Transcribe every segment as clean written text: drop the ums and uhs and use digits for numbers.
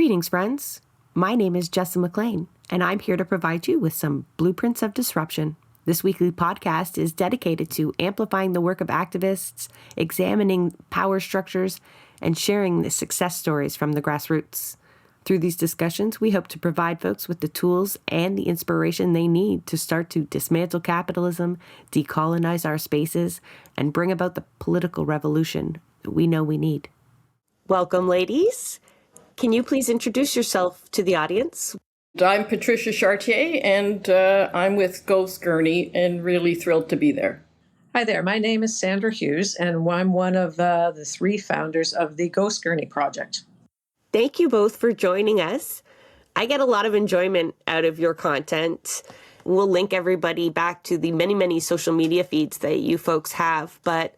Greetings, friends. My name is Jessa McLean, and I'm here to provide you with some blueprints of disruption. This weekly podcast is dedicated to amplifying the work of activists, examining power structures, and sharing the success stories from the grassroots. Through these discussions, we hope to provide folks with the tools and the inspiration they need to start to dismantle capitalism, decolonize our spaces, and bring about the political revolution that we know we need. Welcome, ladies. Can you please introduce yourself to the audience? I'm Patricia Chartier, and I'm with Gurney, and really thrilled to be there. Hi there, my name is Sandra Hughes, and I'm one of the three founders of the Gurney project. Thank you both for joining us. I get a lot of enjoyment out of your content. We'll link everybody back to the many, many social media feeds that you folks have. But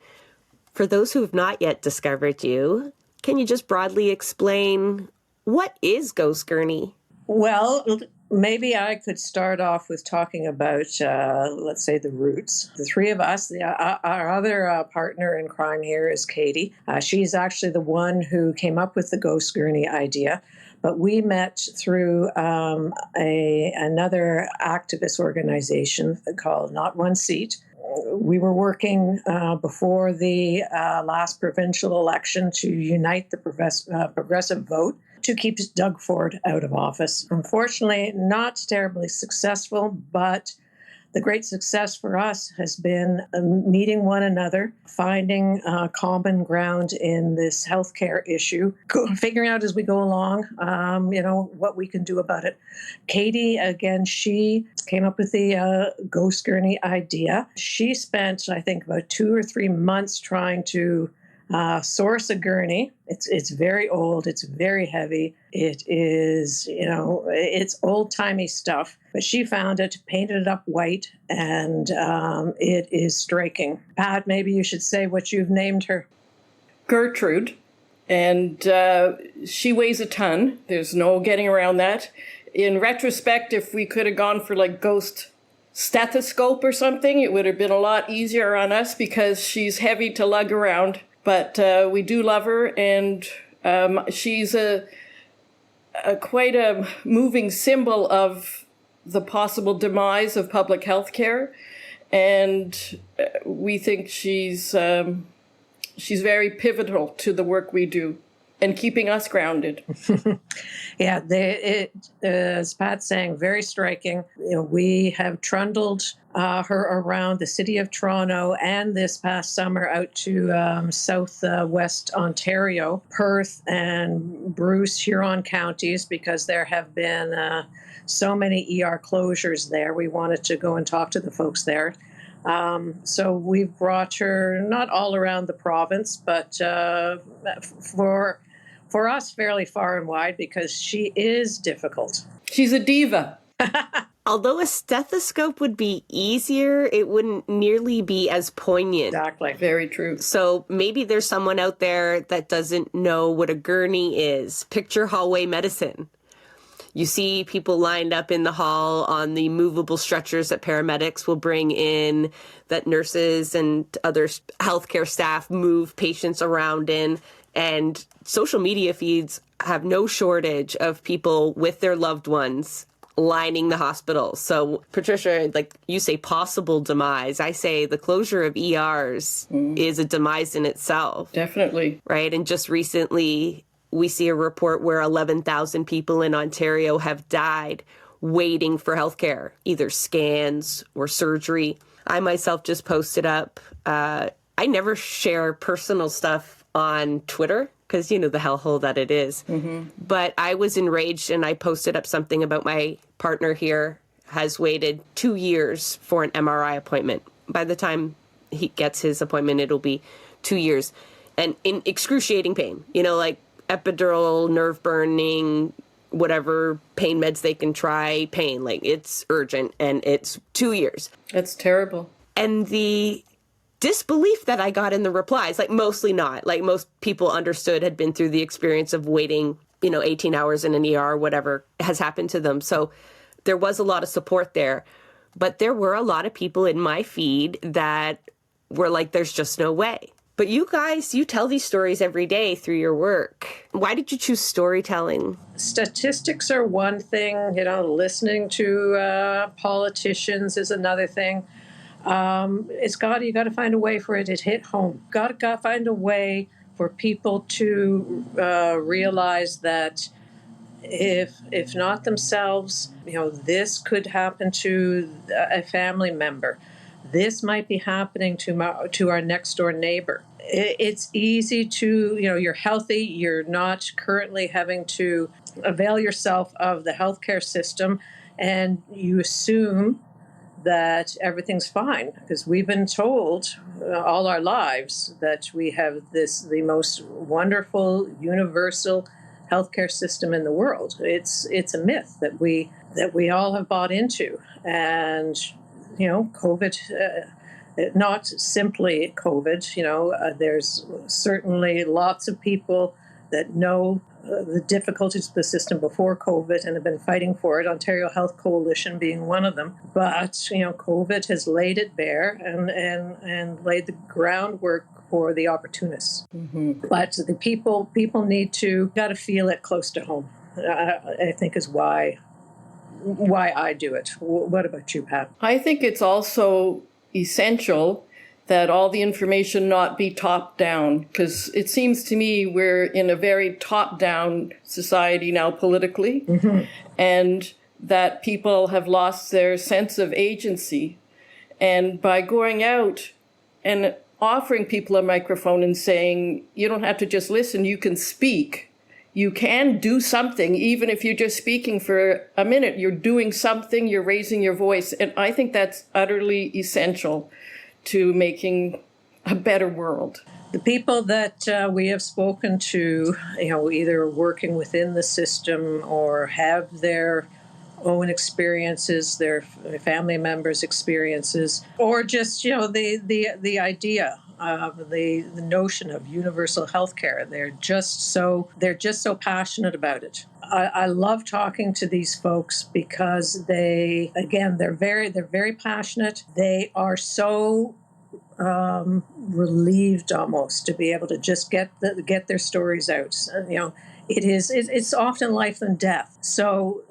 for those who have not yet discovered you, can you just broadly explain what is Gurney? Well, maybe I could start off with talking about, let's say, the roots. The three of us, our other partner in crime here is Katie. She's actually the one who came up with the Gurney idea. But we met through another activist organization called Not One Seat. We were working before the last provincial election to unite the progressive vote to keep Doug Ford out of office. Unfortunately, not terribly successful, but the great success for us has been meeting one another, finding common ground in this healthcare issue, figuring out as we go along, what we can do about it. Katie, again, she came up with the Gurney idea. She spent, I think, about 2 or 3 months trying to source a gurney. It's very old. It's very heavy. It is, it's old-timey stuff. But she found it, painted it up white, and it is striking. Pat, maybe you should say what you've named her. Gertrude, and she weighs a ton. There's no getting around that. In retrospect, if we could have gone for like ghost stethoscope or something, it would have been a lot easier on us because she's heavy to lug around. But we do love her, and she's quite a moving symbol of the possible demise of public health care. And we think she's very pivotal to the work we do and keeping us grounded. Yeah, as Pat's saying, very striking. We have trundled her around the city of Toronto and this past summer out to southwest Ontario, Perth and Bruce, Huron counties, because there have been so many ER closures there. We wanted to go and talk to the folks there. So we've brought her not all around the province, but for us, fairly far and wide, because she is difficult. She's a diva. Although a stethoscope would be easier, it wouldn't nearly be as poignant. Exactly. Very true. So maybe there's someone out there that doesn't know what a gurney is. Picture hallway medicine. You see people lined up in the hall on the movable stretchers that paramedics will bring in, that nurses and other healthcare staff move patients around in. And social media feeds have no shortage of people with their loved ones lining the hospital. So, Patricia, like you say, possible demise. I say the closure of ERs is a demise in itself. Definitely. Right? And just recently, we see a report where 11,000 people in Ontario have died waiting for healthcare, either scans or surgery. I myself just posted up. I never share personal stuff on Twitter because, the hellhole that it is. Mm-hmm. But I was enraged and I posted up something about my partner here has waited 2 years for an MRI appointment. By the time he gets his appointment, it'll be 2 years. And in excruciating pain, like epidural, nerve burning, whatever pain meds they can try, pain. Like it's urgent and it's 2 years. That's terrible. And the disbelief that I got in the replies, like mostly not, like most people understood, had been through the experience of waiting, 18 hours in an ER, whatever has happened to them. So there was a lot of support there. But there were a lot of people in my feed that were like, there's just no way. But you guys, you tell these stories every day through your work. Why did you choose storytelling? Statistics are one thing, listening to politicians is another thing. You got to find a way for it to hit home. Got to find a way for people to realize that if not themselves, this could happen to a family member. This might be happening to our next door neighbor. It's easy to, you're healthy, you're not currently having to avail yourself of the healthcare system, and you assume that everything's fine, because we've been told all our lives that we have the most wonderful, universal healthcare system in the world. It's a myth that we all have bought into. And COVID, not simply COVID, there's certainly lots of people that know the difficulties of the system before COVID and have been fighting for it, Ontario Health Coalition being one of them. But, COVID has laid it bare and laid the groundwork for the opportunists. Mm-hmm. But the people need to, got to feel it close to home, I think is why I do it. What about you, Pat? I think it's also essential that all the information not be top down, because it seems to me we're in a very top down society now politically, mm-hmm. and that people have lost their sense of agency. And by going out and offering people a microphone and saying, you don't have to just listen, you can speak. You can do something, even if you're just speaking for a minute. You're doing something, you're raising your voice. And I think that's utterly essential to making a better world. The people that we have spoken to, either working within the system or have their own experiences, their family members' experiences, or just, the idea of the notion of universal health care. They're just so passionate about it. I love talking to these folks because they're very passionate. They are so relieved almost to be able to just get their stories out. It's often life and death. So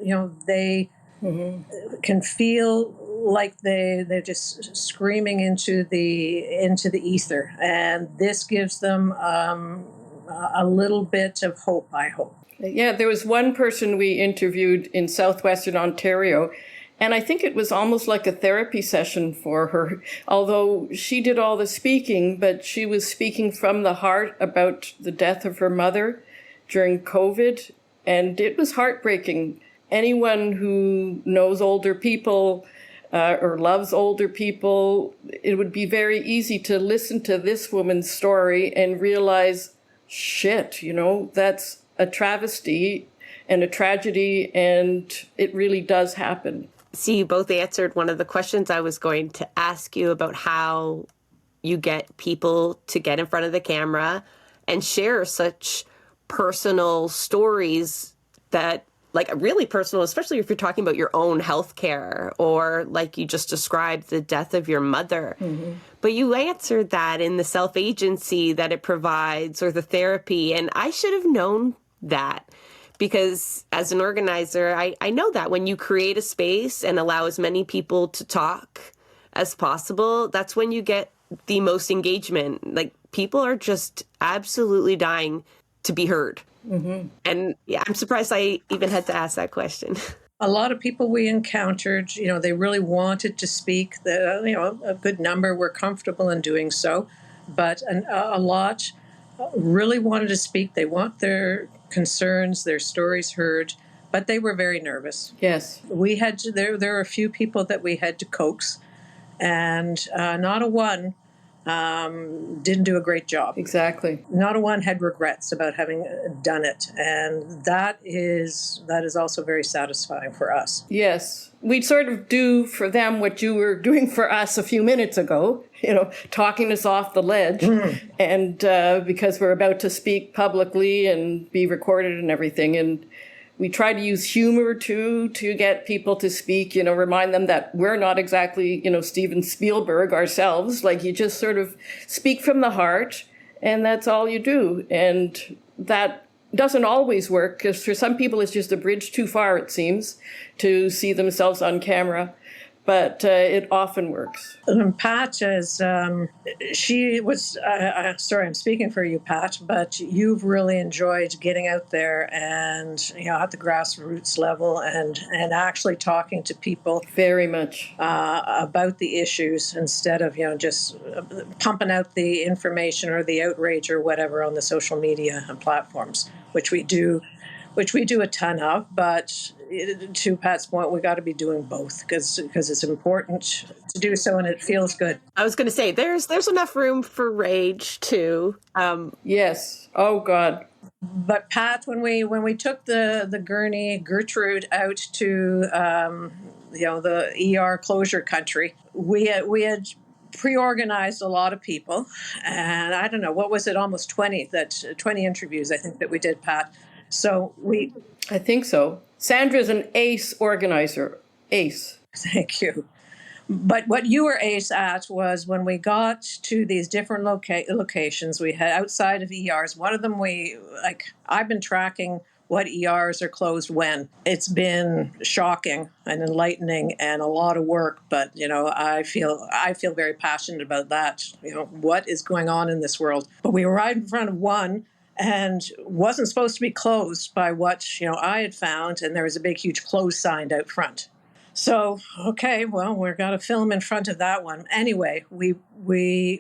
they mm-hmm. can feel like they're just screaming into the ether, and this gives them a little bit of hope, I hope. Yeah, there was one person we interviewed in southwestern Ontario, and I think it was almost like a therapy session for her, although she did all the speaking, but she was speaking from the heart about the death of her mother during COVID, and it was heartbreaking. Anyone who knows older people or loves older people, it would be very easy to listen to this woman's story and realize, shit, that's a travesty and a tragedy, and it really does happen. See, you both answered one of the questions I was going to ask you about how you get people to get in front of the camera and share such personal stories that, like, really personal, especially if you're talking about your own healthcare or, like you just described, the death of your mother. Mm-hmm. But you answered that in the self-agency that it provides or the therapy. And I should have known that, because as an organizer, I know that when you create a space and allow as many people to talk as possible, that's when you get the most engagement. Like, people are just absolutely dying to be heard. Mm-hmm. And yeah, I'm surprised I even had to ask that question. A lot of people we encountered, they really wanted to speak. A good number were comfortable in doing so, but a lot really wanted to speak. They want their concerns, their stories heard, but they were very nervous. Yes. We had to, there were a few people that we had to coax, and not a one didn't do a great job. Exactly. Not a one had regrets about having done it, and that is also very satisfying for us. Yes. We'd sort of do for them what you were doing for us a few minutes ago, talking us off the ledge. Mm. And because we're about to speak publicly and be recorded and everything. And we try to use humor, too, to get people to speak, remind them that we're not exactly, Steven Spielberg ourselves. Like, you just sort of speak from the heart and that's all you do. And that doesn't always work, because for some people it's just a bridge too far, it seems, to see themselves on camera. But it often works. Pat is, she was, sorry, I'm speaking for you, Pat, but you've really enjoyed getting out there and, at the grassroots level and actually talking to people. Very much. About the issues instead of, just pumping out the information or the outrage or whatever on the social media platforms, which we do a ton of, but to Pat's point, we got to be doing both because it's important to do so, and it feels good. I was going to say there's enough room for rage too. Yes. Oh God. But Pat, when we took the Gurney Gertrude out to the ER closure country, we had pre-organized a lot of people, and I don't know, what was it, almost 20 interviews I think that we did, Pat. So I think so. Sandra's an ace organizer. Ace. Thank you. But what you were ace at was when we got to these different locations we had outside of ERs. One of them I've been tracking what ERs are closed when. It's been shocking and enlightening and a lot of work, but I feel very passionate about that. What is going on in this world? But we were right in front of one, and wasn't supposed to be closed by what I had found, and there was a big, huge close sign out front. So, okay, well, we're going to film in front of that one. Anyway, we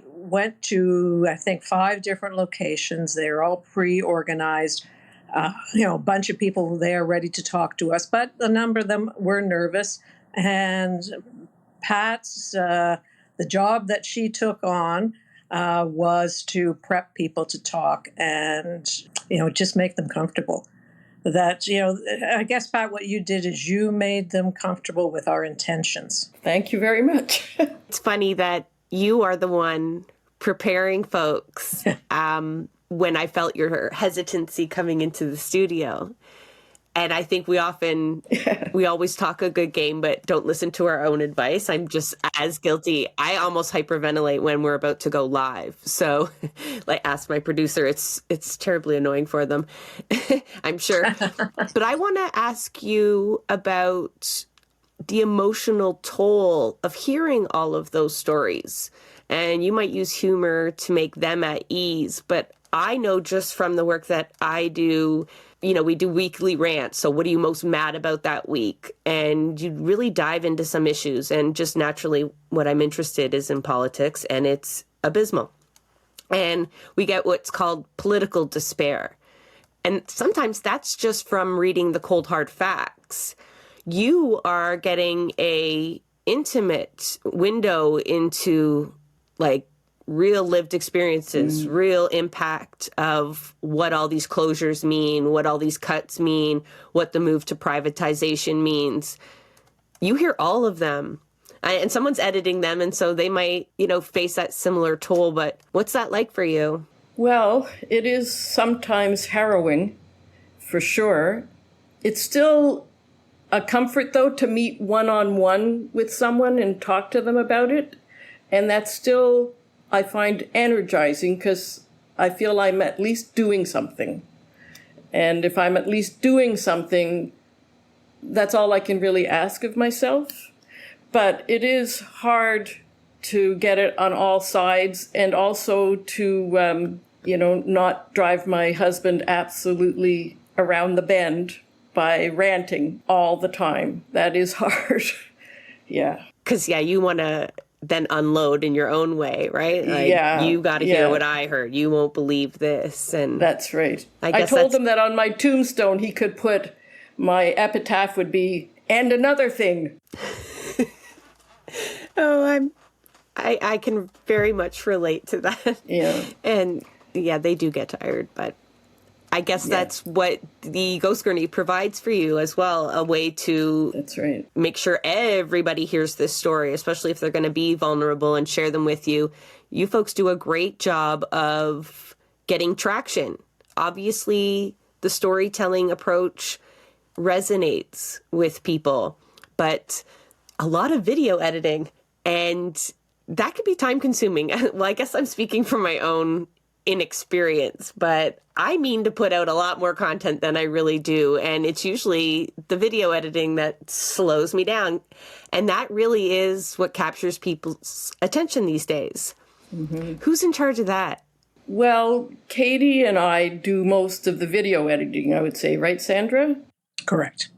went to, I think, 5 different locations. They were all pre-organized. A bunch of people there ready to talk to us, but a number of them were nervous. And Pat's, the job that she took on was to prep people to talk and, just make them comfortable. That, I guess, Pat, what you did is you made them comfortable with our intentions. Thank you very much. It's funny that you are the one preparing folks when I felt your hesitancy coming into the studio. And I think we always talk a good game, but don't listen to our own advice. I'm just as guilty. I almost hyperventilate when we're about to go live. So ask my producer, it's terribly annoying for them, I'm sure. But I want to ask you about the emotional toll of hearing all of those stories. And you might use humor to make them at ease. But I know just from the work that I do, we do weekly rants. So what are you most mad about that week? And you really dive into some issues. And just naturally, what I'm interested is in politics, and it's abysmal. And we get what's called political despair. And sometimes that's just from reading the cold, hard facts. You are getting a intimate window into real lived experiences, real impact of what all these closures mean, what all these cuts mean, what the move to privatization means. You hear all of them, and someone's editing them, and so they might, face that similar toll. But what's that like for you? Well, it is sometimes harrowing, for sure. It's still a comfort, though, to meet one-on-one with someone and talk to them about it. And that's still, I find, energizing, because I feel I'm at least doing something. And if I'm at least doing something, that's all I can really ask of myself. But it is hard to get it on all sides, and also to, not drive my husband absolutely around the bend by ranting all the time. That is hard. Yeah. Because, you want to then unload in your own way, right? You got to hear what I heard. You won't believe this. And that's right. I told him that on my tombstone he could put, my epitaph would be, and another thing. I can very much relate to that. Yeah. And they do get tired, but I guess that's what the Ghost Gurney provides for you as well, a way to that's right. make sure everybody hears this story, especially if they're going to be vulnerable, and share them with you. You folks do a great job of getting traction. Obviously, the storytelling approach resonates with people, but a lot of video editing, and that could be time consuming. Well, I guess I'm speaking from my own inexperienced, but I mean to put out a lot more content than I really do. And it's usually the video editing that slows me down. And that really is what captures people's attention these days. Mm-hmm. Who's in charge of that? Well, Katie and I do most of the video editing, I would say, right, Sandra? Correct.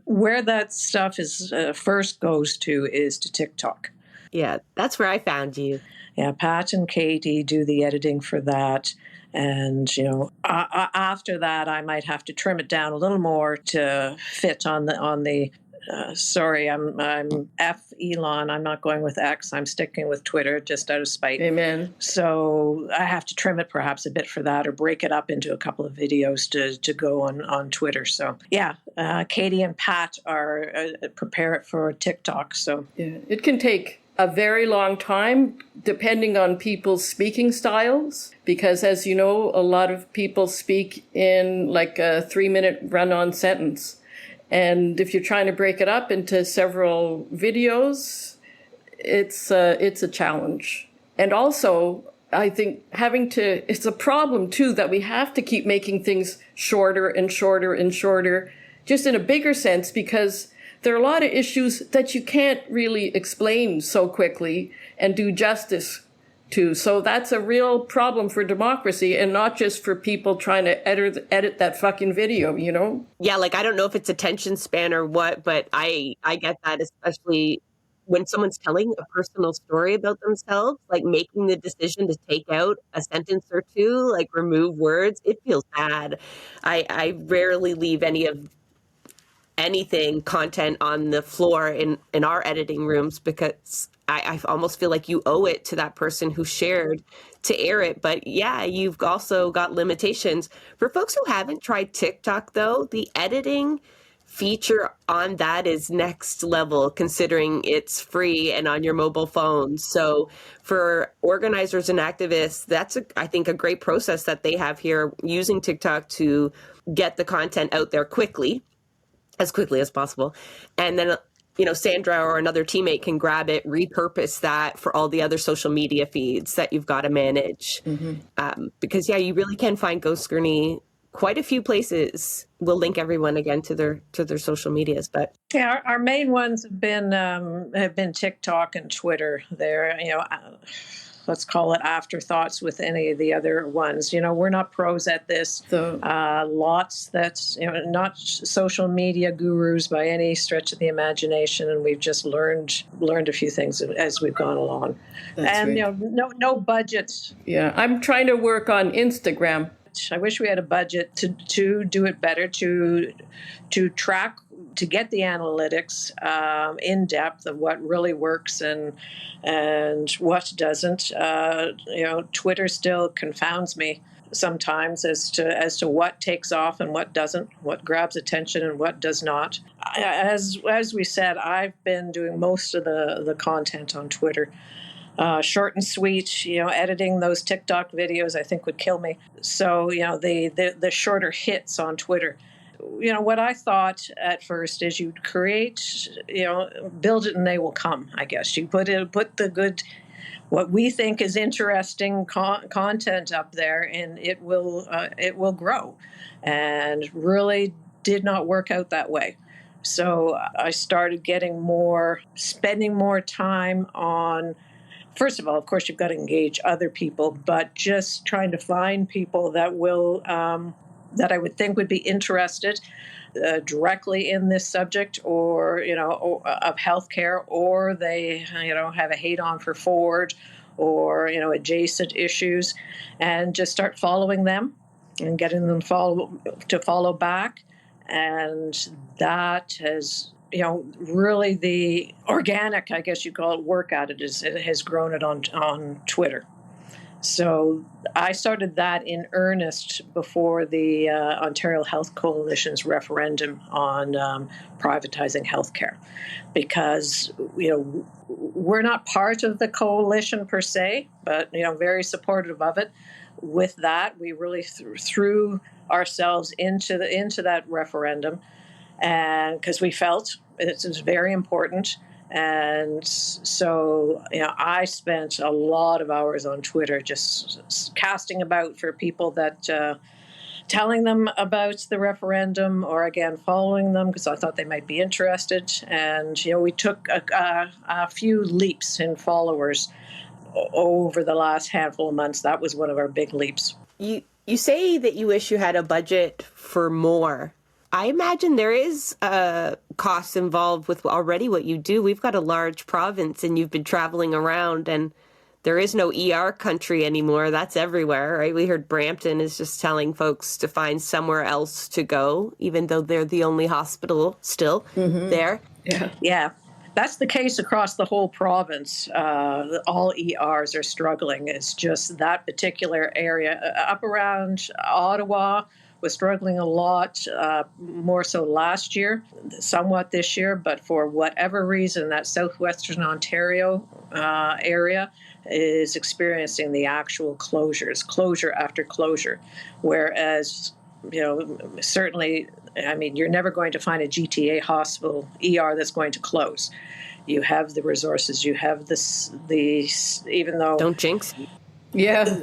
Where that stuff is first goes to is to TikTok. Yeah, that's where I found you. Yeah, Pat and Katie do the editing for that. And, after that, I might have to trim it down a little more to fit on the sorry, I'm F Elon. I'm not going with X. I'm sticking with Twitter just out of spite. Amen. So I have to trim it perhaps a bit for that, or break it up into a couple of videos to go on Twitter. So yeah, Katie and Pat are prepare it for TikTok. So yeah, it can take a very long time depending on people's speaking styles, because as you know, a lot of people speak in like a 3-minute run-on sentence. And if you're trying to break it up into several videos, it's a challenge. And also, I think it's a problem too that we have to keep making things shorter and shorter and shorter, just in a bigger sense, because there are a lot of issues that you can't really explain so quickly and do justice to. So that's a real problem for democracy, and not just for people trying to edit that fucking video, Yeah, like I don't know if it's attention span or what, but I get that, especially when someone's telling a personal story about themselves, like making the decision to take out a sentence or two, like remove words, it feels bad. I rarely leave anything content on the floor in our editing rooms, because I almost feel like you owe it to that person who shared to air it. But yeah, you've also got limitations. For folks who haven't tried TikTok, though, the editing feature on that is next level, considering it's free and on your mobile phone. So for organizers and activists, that's, I think, a great process that they have here, using TikTok to get the content out there as quickly as possible. And then, Sandra or another teammate can grab it, repurpose that for all the other social media feeds that you've got to manage. Mm-hmm. Because, yeah, you really can find Ghost Gurney quite a few places. We'll link everyone again to their social medias. But yeah, our main ones have been TikTok and Twitter. They're, let's call it afterthoughts with any of the other ones. We're not pros at this. Lots that's, not social media gurus by any stretch of the imagination, and we've just learned a few things as we've gone along. That's right. No budgets. Yeah, I'm trying to work on Instagram. I wish we had a budget to do it better, to track, to get the analytics in depth of what really works and what doesn't. Twitter still confounds me sometimes as to what takes off and what doesn't, what grabs attention and what does not. As we said, I've been doing most of the content on Twitter. Short and sweet, editing those TikTok videos, I think would kill me. So, the shorter hits on Twitter. What I thought at first is you'd create, build it and they will come, I guess. You put the good, what we think is interesting content up there, and it will grow. And really did not work out that way. So I started spending more time on, first of all, of course, you've got to engage other people, but just trying to find people that will, that I would think would be interested directly in this subject, or, of healthcare, or they, have a hate on for Ford, or, adjacent issues, and just start following them and getting them to follow back. And that has, really the organic, I guess you call it, work at it has grown it on Twitter. So I started that in earnest before the Ontario Health Coalition's referendum on privatizing healthcare, because we're not part of the coalition per se, but very supportive of it. With that, we really threw ourselves into that referendum, and because we felt it was very important. And so, I spent a lot of hours on Twitter just casting about for people that telling them about the referendum or again following them because I thought they might be interested. And we took a few leaps in followers over the last handful of months. That was one of our big leaps. You say that you wish you had a budget for more. I imagine there is costs involved with already what you do. We've got a large province and you've been traveling around and there is no ER country anymore. That's everywhere, right? We heard Brampton is just telling folks to find somewhere else to go, even though they're the only hospital still there. Yeah. That's the case across the whole province. All ERs are struggling. It's just that particular area. Up around Ottawa was struggling a lot, more so last year, somewhat this year. But for whatever reason, that southwestern Ontario area is experiencing the actual closure after closure. Whereas, certainly, you're never going to find a GTA hospital ER that's going to close. You have the resources, you have even though... Don't jinx. Yeah.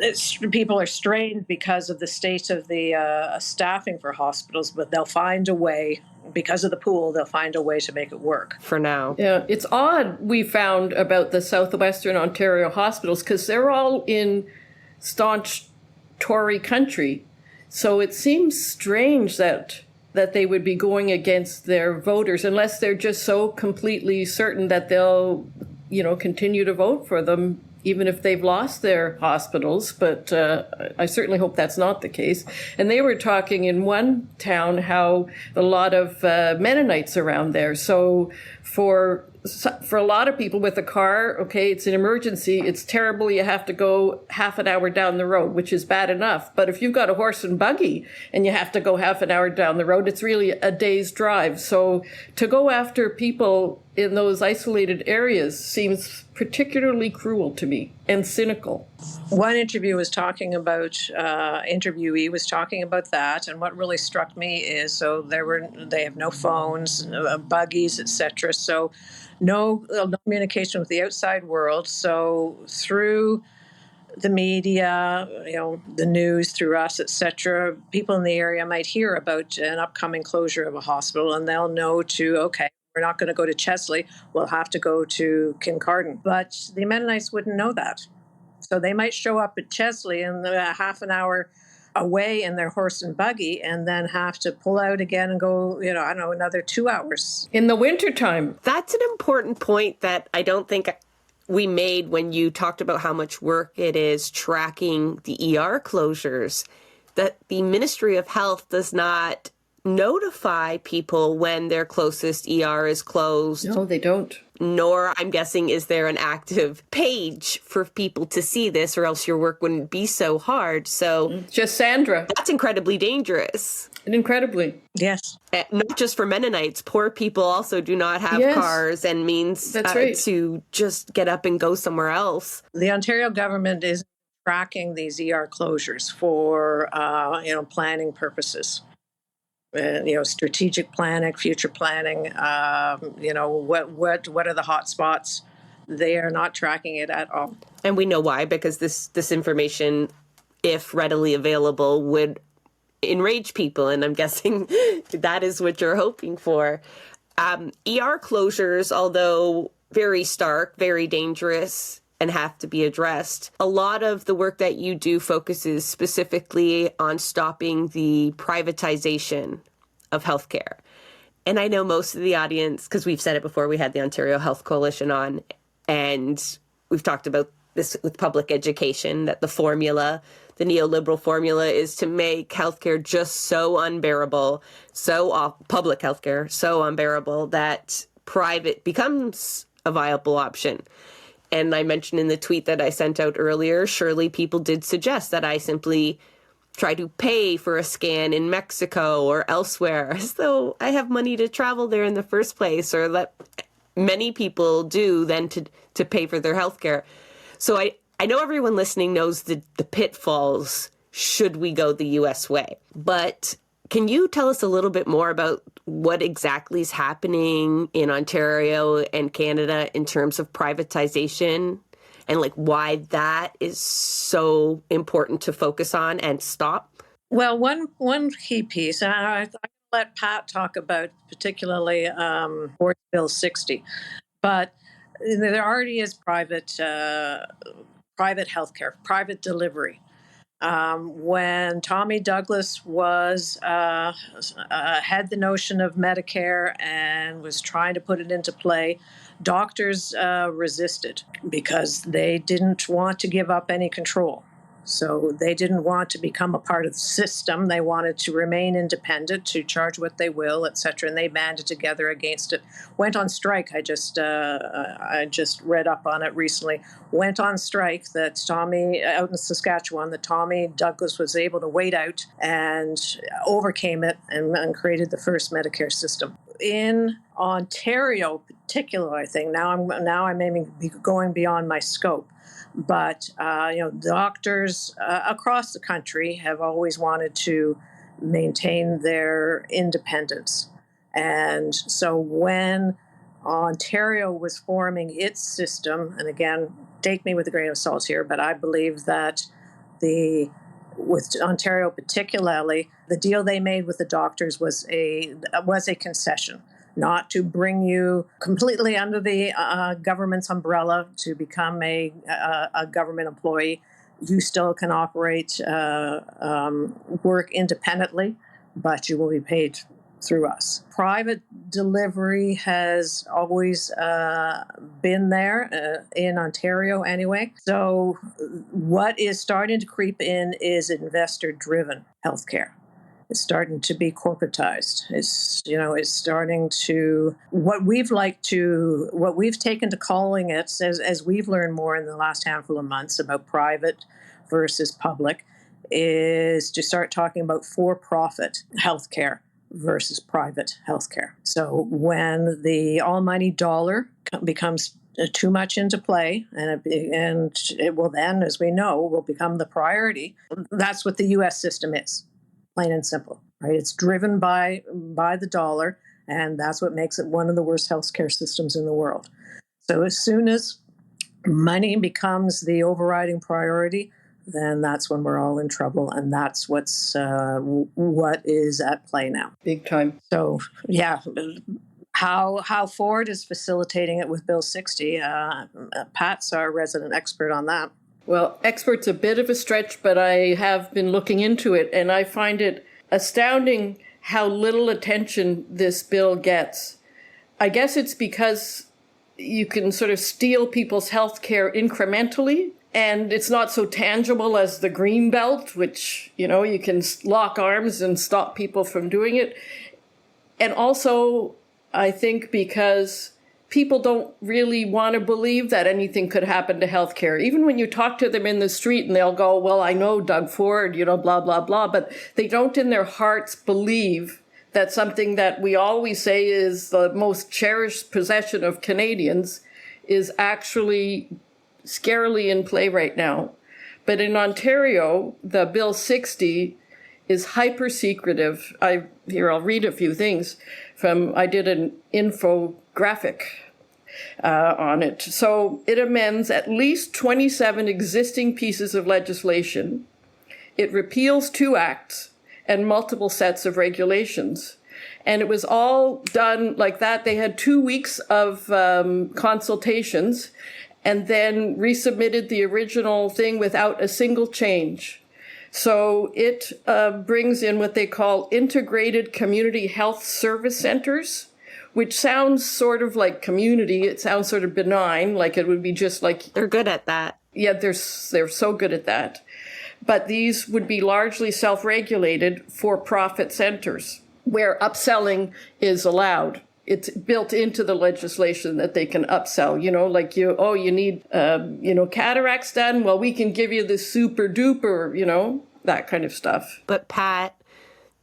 People are strained because of the state of the staffing for hospitals, but they'll find a way, because of the pool, they'll find a way to make it work. For now. Yeah, it's odd we found about the southwestern Ontario hospitals because they're all in staunch Tory country. So it seems strange that they would be going against their voters unless they're just so completely certain that they'll, continue to vote for them even if they've lost their hospitals. But I certainly hope that's not the case. And they were talking in one town how a lot of Mennonites around there. So for a lot of people with a car, okay, it's an emergency. It's terrible. You have to go half an hour down the road, which is bad enough. But if you've got a horse and buggy and you have to go half an hour down the road, it's really a day's drive. So to go after people in those isolated areas seems particularly cruel to me and cynical. One interviewee was talking about that, and what really struck me is they have no phones, buggies, etc. So no communication with the outside world. So through the media, the news, through us, etc., people in the area might hear about an upcoming closure of a hospital, and they'll know we're not going to go to Chesley, we'll have to go to Kincardine. But the Mennonites wouldn't know that. So they might show up at Chesley and half an hour away in their horse and buggy and then have to pull out again and go, another 2 hours. In the wintertime. That's an important point that I don't think we made when you talked about how much work it is tracking the ER closures, that the Ministry of Health does not notify people when their closest ER is closed. No, they don't. Nor, I'm guessing, is there an active page for people to see this, or else your work wouldn't be so hard. So just Sandra. That's incredibly dangerous. And incredibly. Yes. Not just for Mennonites. Poor people also do not have cars and means to just get up and go somewhere else. The Ontario government is tracking these ER closures for, planning purposes. Strategic planning, future planning, what are the hot spots? They are not tracking it at all. And we know why, because this information, if readily available, would enrage people. And I'm guessing that is what you're hoping for. ER closures, although very stark, very dangerous, and have to be addressed. A lot of the work that you do focuses specifically on stopping the privatization of healthcare. And I know most of the audience, because we've said it before, we had the Ontario Health Coalition on, and we've talked about this with public education, that the neoliberal formula is to make healthcare just so unbearable, public healthcare so unbearable that private becomes a viable option. And I mentioned in the tweet that I sent out earlier, surely people did suggest that I simply try to pay for a scan in Mexico or elsewhere, as though I have money to travel there in the first place, or that many people do then to pay for their healthcare. So I know everyone listening knows the pitfalls should we go the U.S. way. But Can you tell us a little bit more about what exactly is happening in Ontario and Canada in terms of privatization and like why that is so important to focus on and stop? Well, one key piece, and I let Pat talk about particularly Bill 60, but there already is private healthcare, private delivery. When Tommy Douglas was had the notion of Medicare and was trying to put it into play, doctors resisted because they didn't want to give up any control. So they didn't want to become a part of the system. They wanted to remain independent, to charge what they will, et cetera. And they banded together against it. Went on strike. I just read up on it recently. Went on strike that Tommy, out in Saskatchewan, that Tommy Douglas was able to wait out and overcame it and created the first Medicare system. In Ontario, particularly, I think now I'm aiming going beyond my scope. But doctors across the country have always wanted to maintain their independence, and so when Ontario was forming its system, and again, take me with a grain of salt here, but I believe that with Ontario particularly, the deal they made with the doctors was a concession, not to bring you completely under the government's umbrella to become a government employee. You still can operate, work independently, but you will be paid through us. Private delivery has always been there in Ontario anyway. So what is starting to creep in is investor-driven healthcare. It's starting to be corporatized. It's starting to what we've taken to calling it, as we've learned more in the last handful of months about private versus public, is to start talking about for-profit healthcare versus private healthcare. So when the almighty dollar becomes too much into play, and it will then, as we know, will become the priority. That's what the U.S. system is. Plain and simple, right? It's driven by the dollar, and that's what makes it one of the worst healthcare systems in the world. So as soon as money becomes the overriding priority, then that's when we're all in trouble, and that's what is at play now. Big time. So yeah, how Ford is facilitating it with Bill 60, Pat's our resident expert on that. Well, expert's a bit of a stretch, but I have been looking into it, and I find it astounding how little attention this bill gets. I guess it's because you can sort of steal people's health care incrementally, and it's not so tangible as the green belt, which, you can lock arms and stop people from doing it. And also, I think because people don't really want to believe that anything could happen to healthcare. Even when you talk to them in the street and they'll go, well, I know Doug Ford, blah, blah, blah. But they don't in their hearts believe that something that we always say is the most cherished possession of Canadians is actually scarily in play right now. But in Ontario, the Bill 60 is hyper secretive. I'll read a few things I did an infographic on it. So it amends at least 27 existing pieces of legislation. It repeals 2 acts and multiple sets of regulations. And it was all done like that. They had 2 weeks of consultations and then resubmitted the original thing without a single change. So it brings in what they call integrated community health service centers, which sounds sort of like community. It sounds sort of benign, like it would be just like... They're good at that. Yeah, they're so good at that. But these would be largely self-regulated for-profit centers where upselling is allowed. It's built into the legislation that they can upsell, you need, cataracts done. Well, we can give you the super duper, that kind of stuff. But Pat,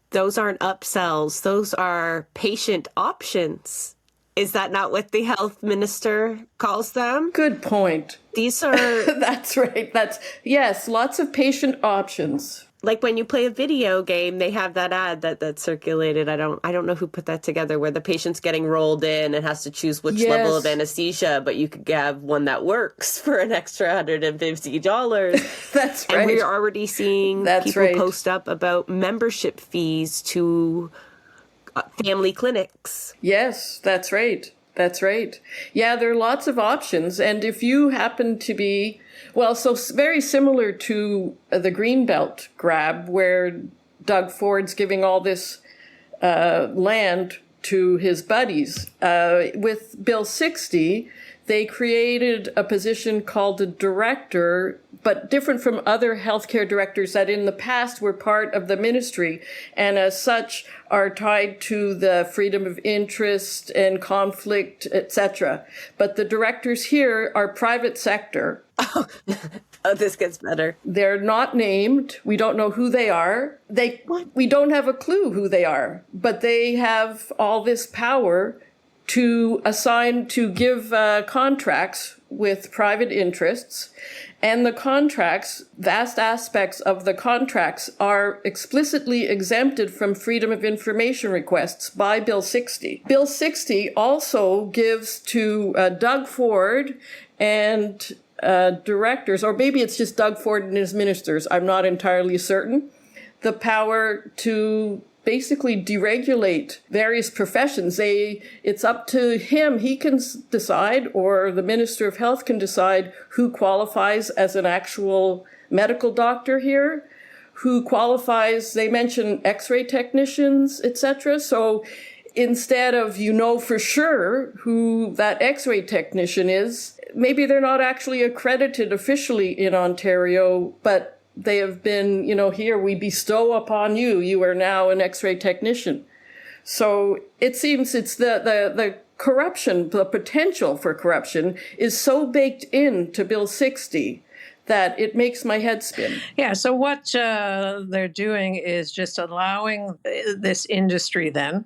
those aren't upsells. Those are patient options. Is that not what the health minister calls them? Good point. These are... That's right. Yes, lots of patient options. Like when you play a video game, they have that ad that circulated. I don't know who put that together, where the patient's getting rolled in and has to choose which level of anesthesia, but you could have one that works for an extra $150. That's right. And we're already seeing people post up about membership fees to family clinics. Yes, that's right. That's right. Yeah, there are lots of options. And if you happen to be, well, so very similar to the Greenbelt grab, where Doug Ford's giving all this land to his buddies. With Bill 60, they created a position called a director, but different from other healthcare directors that in the past were part of the ministry, and as such are tied to the freedom of interest and conflict, etc. But the directors here are private sector. Oh, this gets better. They're not named. We don't know who they are. We don't have a clue who they are, but they have all this power to assign, to give contracts with private interests. And the contracts, vast aspects of the contracts, are explicitly exempted from freedom of information requests by Bill 60. Bill 60 also gives to Doug Ford and directors, or maybe it's just Doug Ford and his ministers, I'm not entirely certain, the power to basically deregulate various professions. It's up to him. He can decide, or the Minister of Health can decide, who qualifies as an actual medical doctor here, who qualifies, they mention X-ray technicians, etc. So instead of for sure who that X-ray technician is, maybe they're not actually accredited officially in Ontario, but they have been, here we bestow upon you, you are now an X-ray technician. So it seems it's the corruption, the potential for corruption is so baked into Bill 60 that it makes my head spin. Yeah, so what they're doing is just allowing this industry then,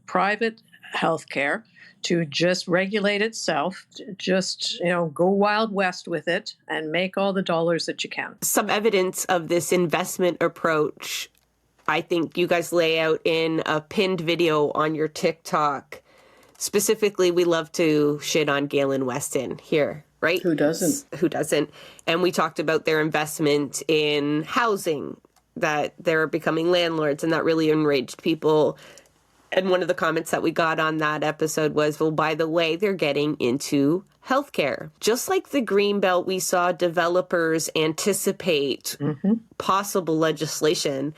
private healthcare, to just regulate itself, just, go Wild West with it and make all the dollars that you can. Some evidence of this investment approach, I think you guys lay out in a pinned video on your TikTok. Specifically, we love to shit on Galen Weston here, right? Who doesn't? Who doesn't? And we talked about their investment in housing, that they're becoming landlords, and that really enraged people. And one of the comments that we got on that episode was, well, by the way, they're getting into healthcare. Just like the Greenbelt, we saw developers anticipate possible legislation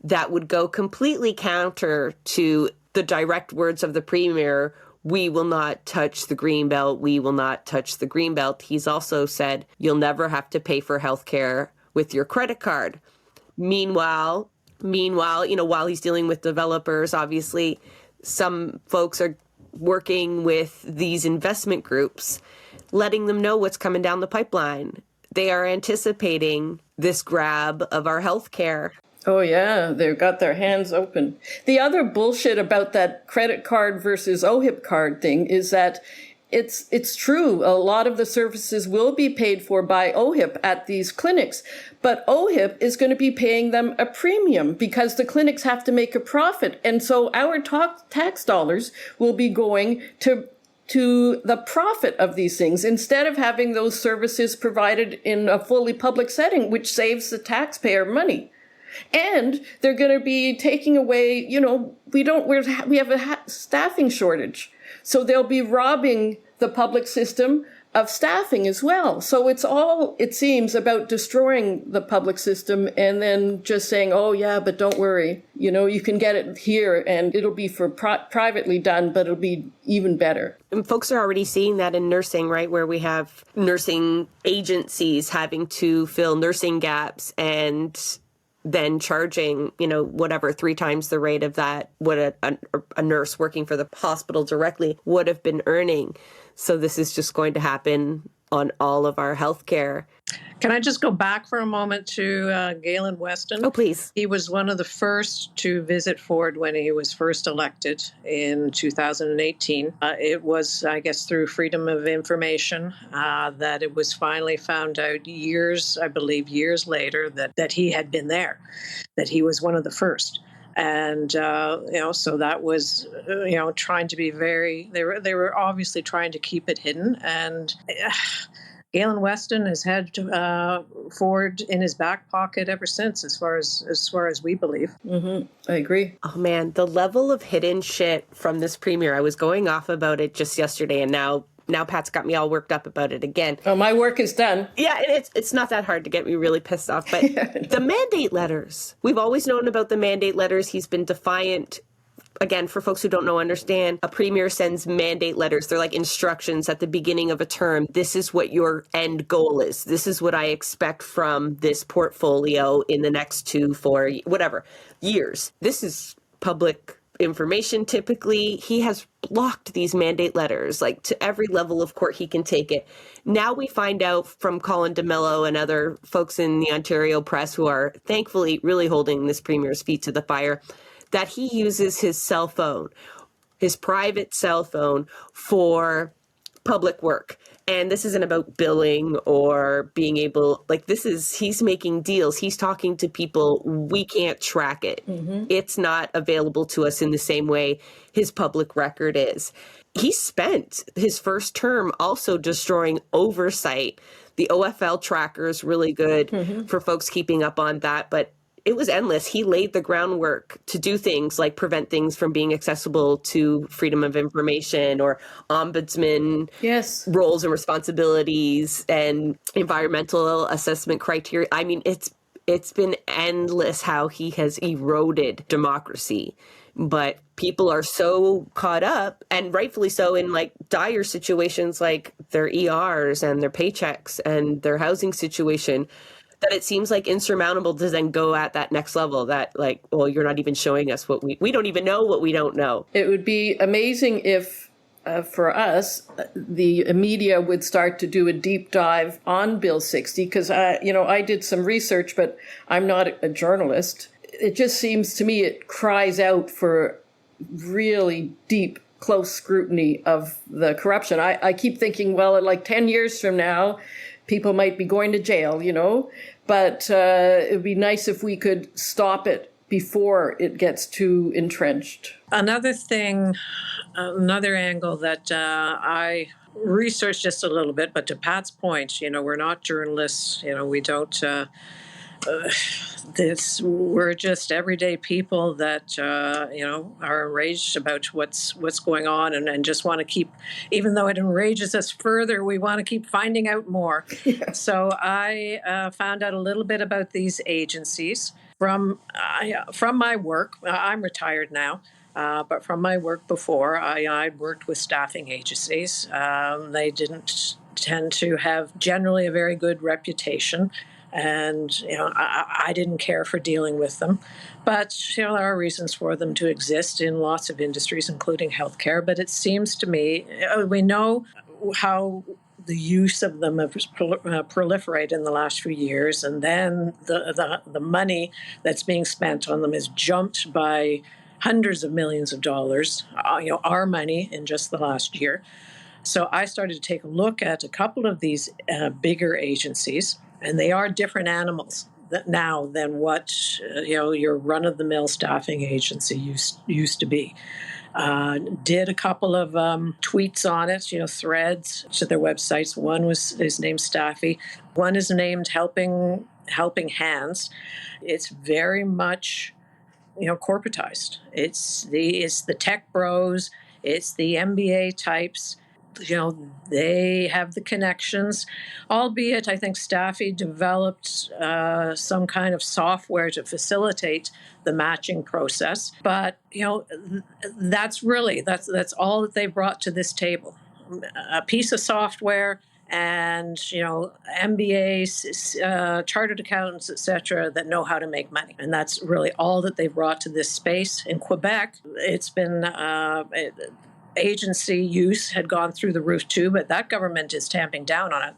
that would go completely counter to the direct words of the Premier, we will not touch the Greenbelt, we will not touch the Greenbelt. He's also said, you'll never have to pay for healthcare with your credit card. Meanwhile, while he's dealing with developers, obviously, some folks are working with these investment groups, letting them know what's coming down the pipeline. They are anticipating this grab of our healthcare. Oh, yeah, they've got their hands open. The other bullshit about that credit card versus OHIP card thing is that it's true. A lot of the services will be paid for by OHIP at these clinics, but OHIP is going to be paying them a premium because the clinics have to make a profit. And so our tax dollars will be going to the profit of these things instead of having those services provided in a fully public setting, which saves the taxpayer money. And they're going to be taking away, we have a staffing shortage. So they'll be robbing the public system of staffing as well. So it's all, it seems, about destroying the public system and then just saying, oh, yeah, but don't worry. You can get it here and it'll be for privately done, but it'll be even better. And folks are already seeing that in nursing, right, where we have nursing agencies having to fill nursing gaps and then charging, 3 times the rate of that, what a nurse working for the hospital directly would have been earning. So this is just going to happen on all of our healthcare. Can I just go back for a moment to Galen Weston? Oh, please. He was one of the first to visit Ford when he was first elected in 2018. It was, I guess, through Freedom of Information that it was finally found out years later that he had been there, that he was one of the first. And, so that was, trying to be they were obviously trying to keep it hidden. And Galen Weston has had Ford in his back pocket ever since, as far as we believe. Mm-hmm. I agree. Oh man, the level of hidden shit from this premier. I was going off about it just yesterday, and now Pat's got me all worked up about it again. Oh, my work is done. Yeah, it's not that hard to get me really pissed off, but the mandate letters. We've always known about the mandate letters. He's been defiant. Again, for folks who don't know, understand, a premier sends mandate letters. They're like instructions at the beginning of a term. This is what your end goal is. This is what I expect from this portfolio in the next 2, 4, whatever years. This is public information. Typically, he has blocked these mandate letters, like to every level of court he can take it. Now we find out from Colin DeMello and other folks in the Ontario press who are thankfully really holding this premier's feet to the fire, that he uses his cell phone, his private cell phone, for public work. And this isn't about billing or being able, he's making deals. He's talking to people. We can't track it. Mm-hmm. It's not available to us in the same way his public record is. He spent his first term also destroying oversight. The OFL tracker is really good for folks keeping up on that, but it was endless. He laid the groundwork to do things like prevent things from being accessible to freedom of information or ombudsman roles and responsibilities and environmental assessment criteria. I mean, it's been endless how he has eroded democracy. But people are so caught up, and rightfully so, in like dire situations like their ERs and their paychecks and their housing situation, that it seems like insurmountable to then go at that next level, that like, well, you're not even showing us what we don't even know what we don't know. It would be amazing if, for us, the media would start to do a deep dive on Bill 60, because, I did some research, but I'm not a journalist. It just seems to me it cries out for really deep, close scrutiny of the corruption. I keep thinking, well, like 10 years from now, people might be going to jail, but it would be nice if we could stop it before it gets too entrenched. Another angle that I researched just a little bit, but to Pat's point, we're not journalists, we don't... we're just everyday people that are enraged about what's going on and just want to keep, even though it enrages us further, we want to keep finding out more. Yeah. So I found out a little bit about these agencies from my work. I'm retired now. But from my work before, I'd worked with staffing agencies. They didn't tend to have generally a very good reputation. And, I didn't care for dealing with them. But, there are reasons for them to exist in lots of industries, including healthcare. But it seems to me, we know how the use of them have proliferated in the last few years. And then the money that's being spent on them is jumped by hundreds of millions of dollars, our money in just the last year. So I started to take a look at a couple of these bigger agencies. And they are different animals now than what your run-of-the-mill staffing agency used to be. Did a couple of tweets on it, threads to their websites. One is named Staffy. One is named Helping Hands. It's very much corporatized. It's the tech bros. It's the MBA types. They have the connections, albeit I think Staffy developed some kind of software to facilitate the matching process. But, that's all that they brought to this table. A piece of software and, MBAs, chartered accountants, et cetera, that know how to make money. And that's really all that they brought to this space. In Quebec, it's been... agency use had gone through the roof too, but that government is tamping down on it.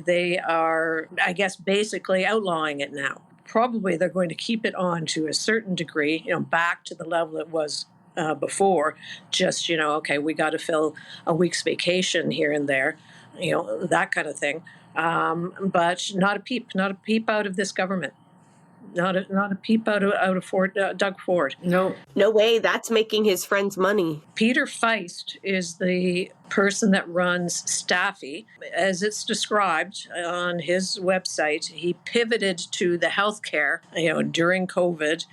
They are, I guess, basically outlawing it now. Probably they're going to keep it on to a certain degree, back to the level it was before. Just, okay, we got to fill a week's vacation here and there, that kind of thing. But not a peep out of this government. Not a peep out of Doug Ford. No. No way. That's making his friends money. Peter Feist is the person that runs Staffy. As it's described on his website, he pivoted to the healthcare, during COVID.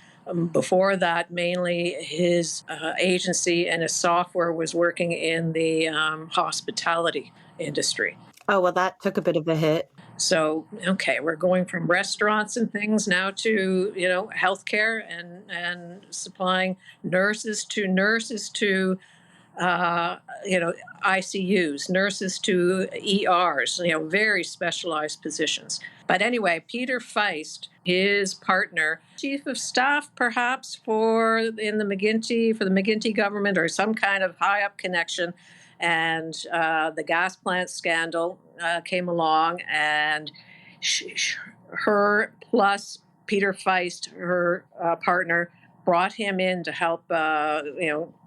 Before that, mainly his agency and his software was working in the hospitality industry. Oh, well, that took a bit of a hit. So, okay, we're going from restaurants and things now to, healthcare and supplying nurses to ICUs, nurses to ERs, very specialized positions. But anyway, Peter Feist, his partner, chief of staff perhaps for the McGuinty government, or some kind of high up connection. And the gas plant scandal came along, and her plus Peter Feist, her partner, brought him in to help,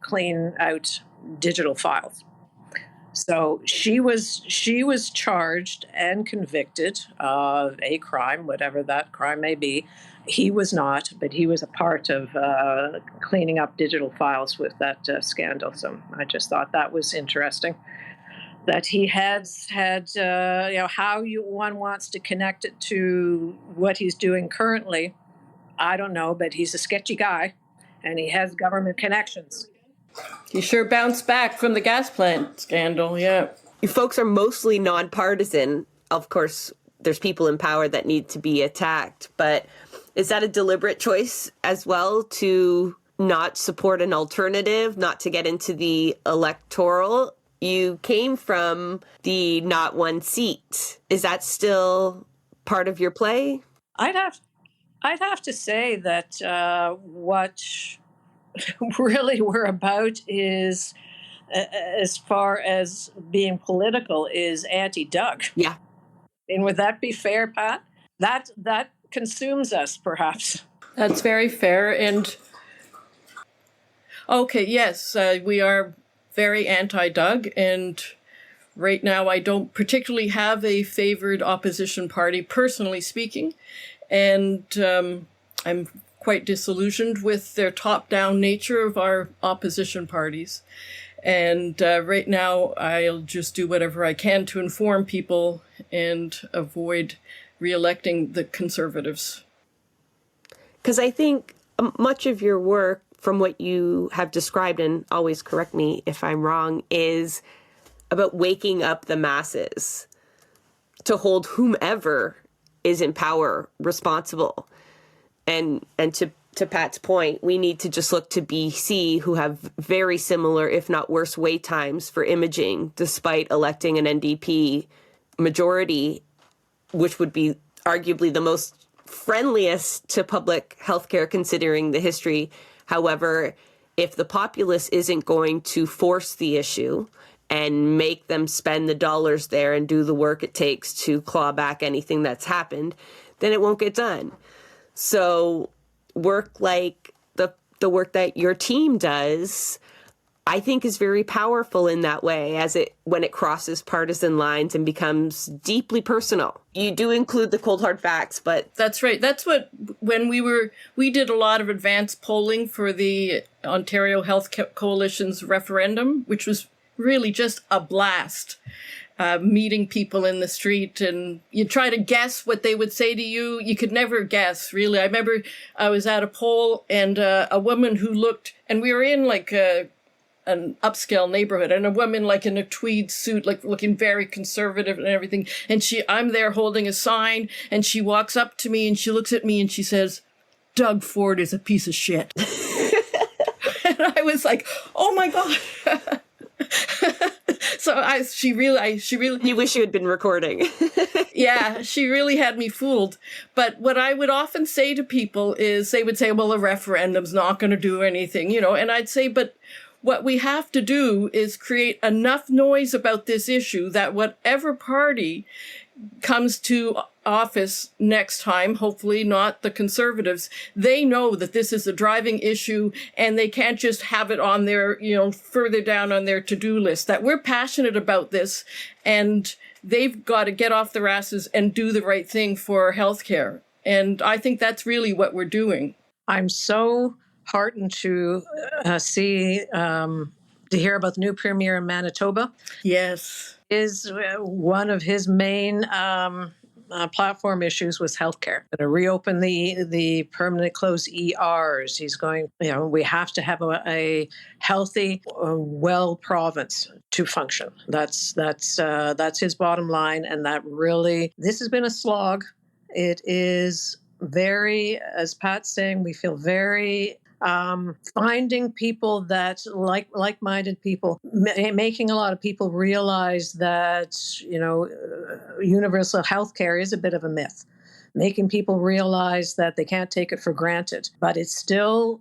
clean out digital files. So she was charged and convicted of a crime, whatever that crime may be. He was not, but he was a part of cleaning up digital files with that scandal. So I just thought that was interesting. That he had how one wants to connect it to what he's doing currently, I don't know, but he's a sketchy guy, and he has government connections. He sure bounced back from the gas plant scandal, yeah. You folks are mostly nonpartisan. Of course, there's people in power that need to be attacked, but is that a deliberate choice as well to not support an alternative, not to get into the electoral? You came from the not one seat. Is that still part of your play? I'd have to say that what really we're about is, as far as being political, is anti-Doug. Yeah. And would that be fair, Pat? That consumes us, perhaps. That's very fair. And okay, yes, we are very anti-Doug, and right now I don't particularly have a favored opposition party, personally speaking, and I'm quite disillusioned with their top-down nature of our opposition parties. And right now I'll just do whatever I can to inform people and avoid re-electing the Conservatives. Because I think much of your work, from what you have described, and always correct me if I'm wrong, is about waking up the masses to hold whomever is in power responsible. And to Pat's point, we need to just look to BC, who have very similar, if not worse, wait times for imaging, despite electing an NDP majority, which would be arguably the most friendliest to public healthcare considering the history. However, if the populace isn't going to force the issue and make them spend the dollars there and do the work it takes to claw back anything that's happened, then it won't get done. So work like the work that your team does, I think, is very powerful in that way, when it crosses partisan lines and becomes deeply personal. You do include the cold hard facts, but that's right. That's what, when we did a lot of advanced polling for the Ontario Health Coalition's referendum, which was really just a blast. Meeting people in the street, and you try to guess what they would say to you. You could never guess, really. I remember I was at a poll, and a woman who looked, and we were in like an upscale neighborhood, and a woman like in a tweed suit, like looking very conservative and everything. And I'm there holding a sign, and she walks up to me and she looks at me and she says, "Doug Ford is a piece of shit." And I was like, oh my God. So she really. You wish you had been recording. Yeah, she really had me fooled. But what I would often say to people is, they would say, well, a referendum's not going to do anything, and I'd say, but what we have to do is create enough noise about this issue that whatever party comes to office next time, hopefully not the Conservatives, they know that this is a driving issue and they can't just have it on their, further down on their to-do list, that we're passionate about this and they've got to get off their asses and do the right thing for healthcare. And I think that's really what we're doing. I'm so heartened to hear about the new premier in Manitoba. Yes. Is one of his main platform issues was healthcare. To reopen the permanently closed ERs. He's going, we have to have a healthy, well province to function. That's his bottom line. And that really, this has been a slog. It is very, as Pat's saying, we feel very finding people that like-minded people, making a lot of people realize that, universal health care is a bit of a myth, making people realize that they can't take it for granted. But it's still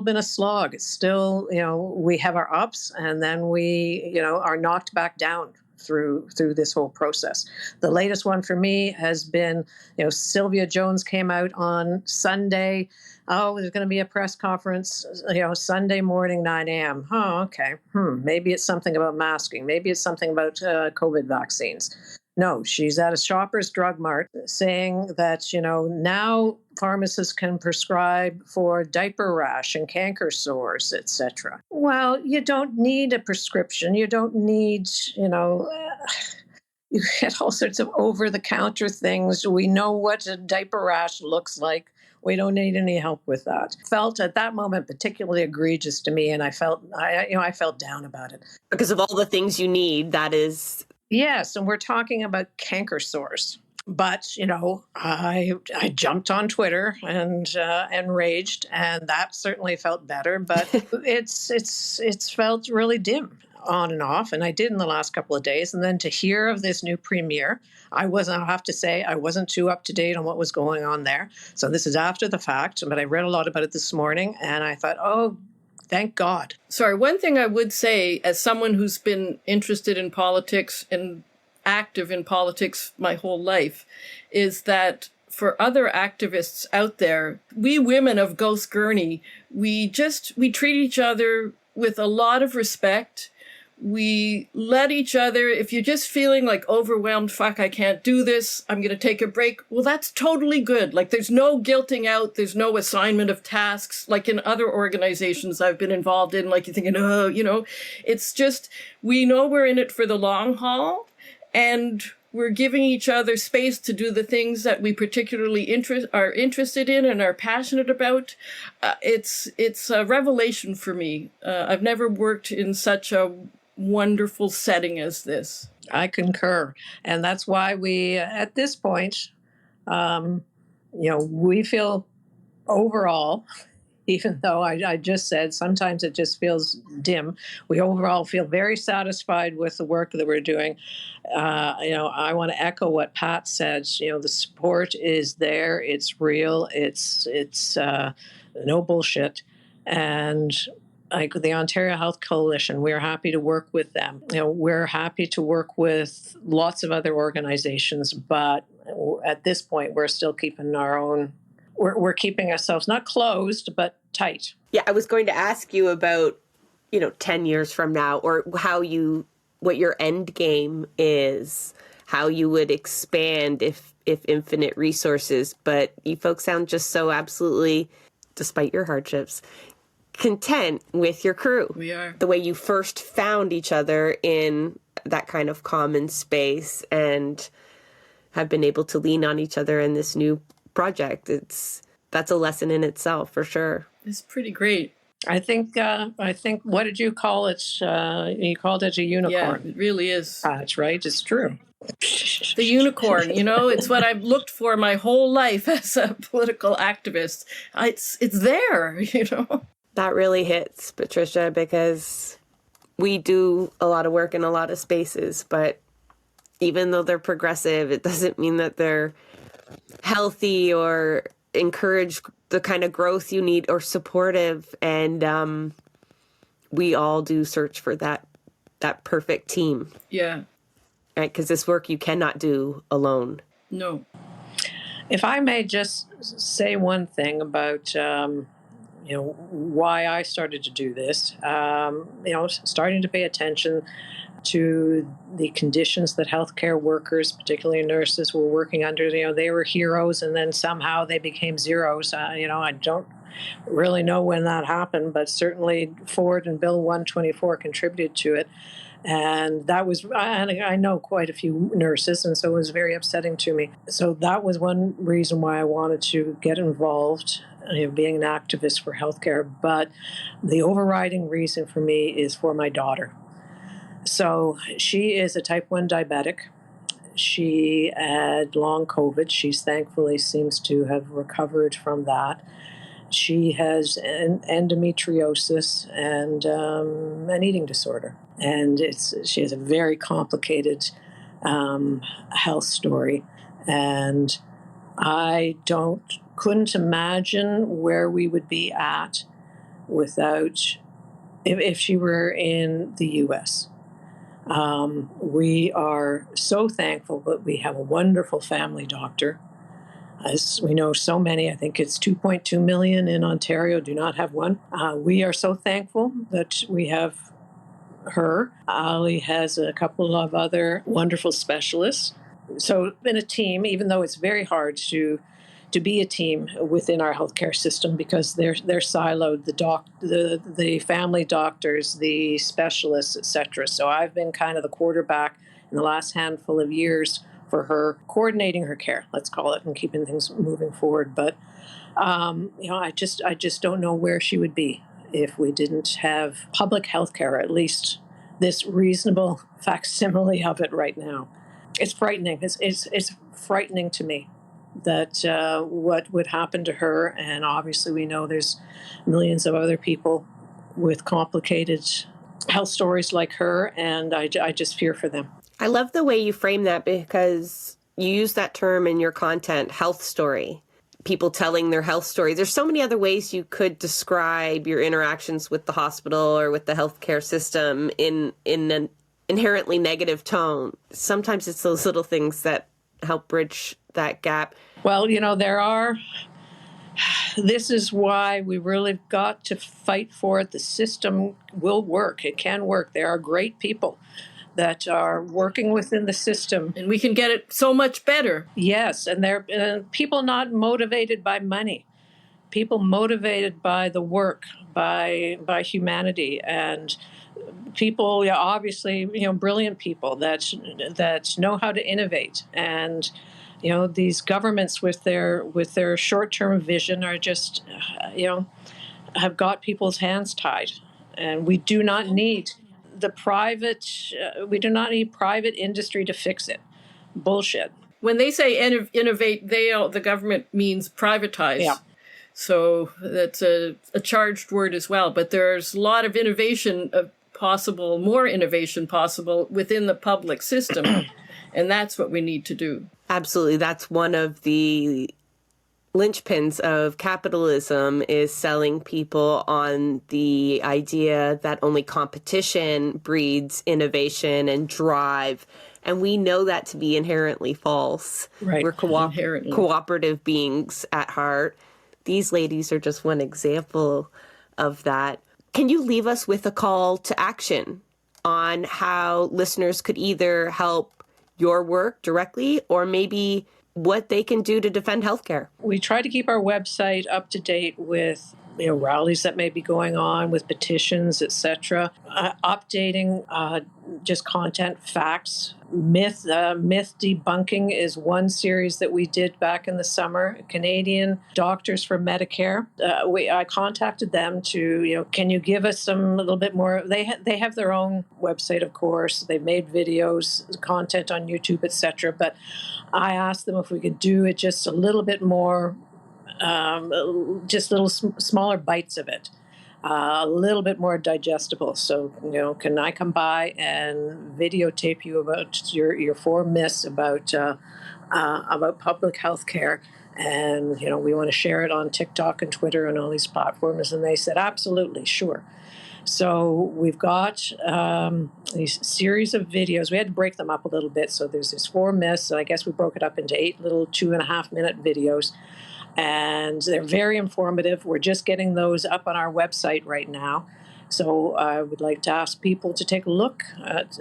been a slog. It's still, we have our ups and then we, are knocked back down through this whole process. The latest one for me has been, Sylvia Jones came out on Sunday. Oh, there's going to be a press conference, Sunday morning, 9 a.m. Oh, okay. Maybe it's something about masking. Maybe it's something about COVID vaccines. No, she's at a Shoppers Drug Mart saying that, now pharmacists can prescribe for diaper rash and canker sores, etc. Well, you don't need a prescription. You don't need, you get all sorts of over-the-counter things. We know what a diaper rash looks like. We don't need any help with that. Felt at that moment particularly egregious to me, and I felt down about it. Because of all the things you need, that is... Yes, and we're talking about canker sores. But, I jumped on Twitter and raged, and that certainly felt better. But it's felt really dim on and off, and I did in the last couple of days. And then to hear of this new premier, I have to say, I wasn't too up to date on what was going on there. So this is after the fact, but I read a lot about it this morning, and I thought, oh, thank God. Sorry, one thing I would say, as someone who's been interested in politics and active in politics my whole life, is that for other activists out there, we women of Ghost Gurney, we treat each other with a lot of respect. We let each other, if you're just feeling like overwhelmed, fuck, I can't do this, I'm going to take a break. Well, that's totally good. Like, there's no guilting out. There's no assignment of tasks. Like in other organizations I've been involved in, like you're thinking, it's just, we know we're in it for the long haul and we're giving each other space to do the things that we particularly are interested in and are passionate about. It's a revelation for me. I've never worked in such a wonderful setting as this. I concur. And that's why we, at this point, we feel overall, even though I just said sometimes it just feels dim, we overall feel very satisfied with the work that we're doing. I want to echo what Pat said. The support is there. It's real. It's no bullshit. And like the Ontario Health Coalition, we're happy to work with them. We're happy to work with lots of other organizations, but at this point, we're still keeping our own. We're keeping ourselves not closed, but tight. Yeah, I was going to ask you about, 10 years from now, or what your end game is, how you would expand if infinite resources. But you folks sound just so absolutely, despite your hardships, content with your crew. We are. The way you first found each other in that kind of common space and have been able to lean on each other in this new project. That's a lesson in itself, for sure. It's pretty great. I think, what did you call it? You called it a unicorn. Yeah, it really is. That's right. It's true. The unicorn, it's what I've looked for my whole life as a political activist. It's there, That really hits, Patricia, because we do a lot of work in a lot of spaces, but even though they're progressive, it doesn't mean that they're healthy or encourage the kind of growth you need or supportive. And we all do search for that perfect team. Yeah. Right? Because this work you cannot do alone. No. If I may just say one thing about, why I started to do this, starting to pay attention to the conditions that healthcare workers, particularly nurses, were working under. They were heroes, and then somehow they became zeros. I don't really know when that happened, but certainly Ford and Bill 124 contributed to it. And that was, I know quite a few nurses, and so it was very upsetting to me. So that was one reason why I wanted to get involved, being an activist for healthcare. But the overriding reason for me is for my daughter. So she is a type 1 diabetic. She had long COVID. She's thankfully seems to have recovered from that. She has endometriosis and an eating disorder. And she has a very complicated health story. And I couldn't imagine where we would be at without, if she were in the U.S. We are so thankful that we have a wonderful family doctor. As we know, so many, I think it's 2.2 million in Ontario, do not have one. We are so thankful that we have her. Ali has a couple of other wonderful specialists. So in a team, even though it's very hard to be a team within our healthcare system because they're siloed, the family doctors, the specialists, etc. So I've been kind of the quarterback in the last handful of years for her, coordinating her care, let's call it, and keeping things moving forward. But I just don't know where she would be if we didn't have public health care, at least this reasonable facsimile of it right now. It's frightening. It's frightening to me that what would happen to her, and obviously we know there's millions of other people with complicated health stories like her, and I just fear for them. I love the way you frame that because you use that term in your content, health story. People telling their health story. There's so many other ways you could describe your interactions with the hospital or with the healthcare system in an inherently negative tone. Sometimes it's those little things that help bridge that gap. Well, this is why we really got to fight for it. The system will work. It can work. There are great people that are working within the system. And we can get it so much better. Yes, and they're people not motivated by money, people motivated by the work, by humanity, and people, obviously, brilliant people that know how to innovate. And these governments with their short-term vision are just, have got people's hands tied, and we do not need private industry to fix it. Bullshit. When they say innovate, the government means privatize. Yeah. So that's a charged word as well. But there's a lot of innovation possible, more innovation possible within the public system. And that's what we need to do. Absolutely. That's one of the linchpins of capitalism, is selling people on the idea that only competition breeds innovation and drive. And we know that to be inherently false. Right. We're cooperative beings at heart. These ladies are just one example of that. Can you leave us with a call to action on how listeners could either help your work directly or maybe what they can do to defend healthcare? We try to keep our website up to date with rallies that may be going on, with petitions, etc. Updating just content, facts. Myth debunking is one series that we did back in the summer. Canadian Doctors for Medicare. I contacted them to, can you give us a little bit more? They have their own website, of course. They've made videos, content on YouTube, etc. But I asked them if we could do it just a little bit more, just little smaller bites of it. A little bit more digestible. So, can I come by and videotape you about your 4 myths about public health care? And, we want to share it on TikTok and Twitter and all these platforms. And they said, absolutely, sure. So we've got these series of videos. We had to break them up a little bit. So there's these 4 myths, and I guess we broke it up into 8 little 2.5-minute videos. And they're very informative. We're just getting those up on our website right now. So I would like to ask people to take a look at